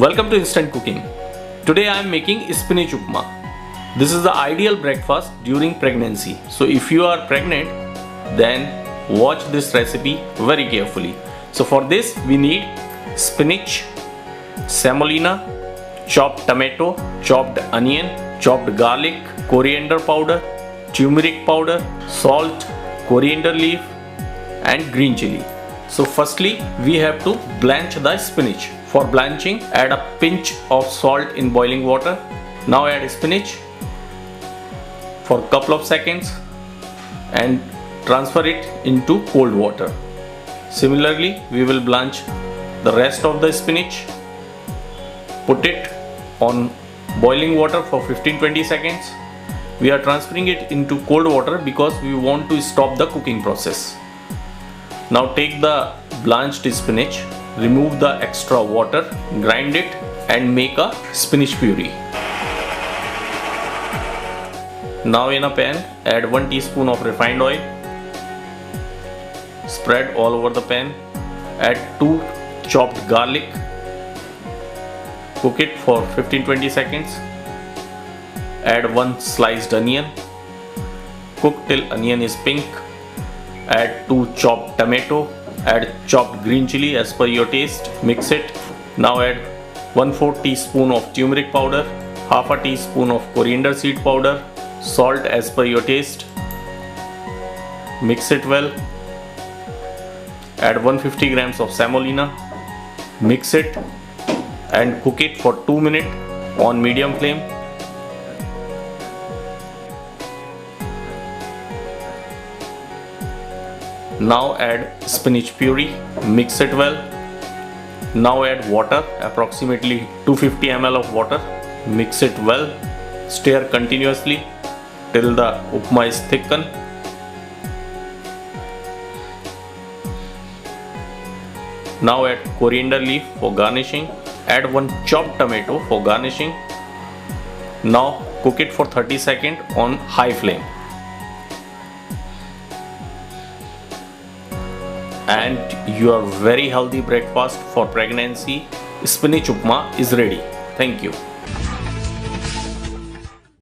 Welcome to Instant Cooking. Today I am making spinach upma. This is the ideal breakfast during pregnancy. So if you are pregnant, then watch this recipe very carefully. So for this we need spinach, semolina, chopped tomato, chopped onion, chopped garlic, coriander powder, turmeric powder, salt, coriander leaf and green chili. So firstly we have to blanch the spinach. For blanching, add a pinch of salt in boiling water. Now add spinach for a couple of seconds and transfer it into cold water. Similarly, we will blanch the rest of the spinach. Put it on boiling water for 15-20 seconds. We are transferring it into cold water because we want to stop the cooking process. Now take the blanched spinach, remove the extra water, grind it and make a spinach puree. Now in a pan, add 1 teaspoon of refined oil. Spread all over the pan. Add 2 chopped garlic. Cook it for 15-20 seconds. Add 1 sliced onion. Cook till onion is pink. Add 2 chopped tomato. Add chopped green chili as per your taste. Mix it. Now add 1/4 teaspoon of turmeric powder, half a teaspoon of coriander seed powder, salt as per your taste. Mix it well. Add 150 grams of semolina. Mix it and cook it for 2 minutes on medium flame. Now add spinach puree, mix it well. Now add water, approximately 250 ml of water. Mix it well. Stir continuously till the upma is thickened. Now add coriander leaf for garnishing. Add 1 chopped tomato for garnishing. Now cook it for 30 seconds on high flame. And your very healthy breakfast for pregnancy, spinach upma, is ready. Thank you.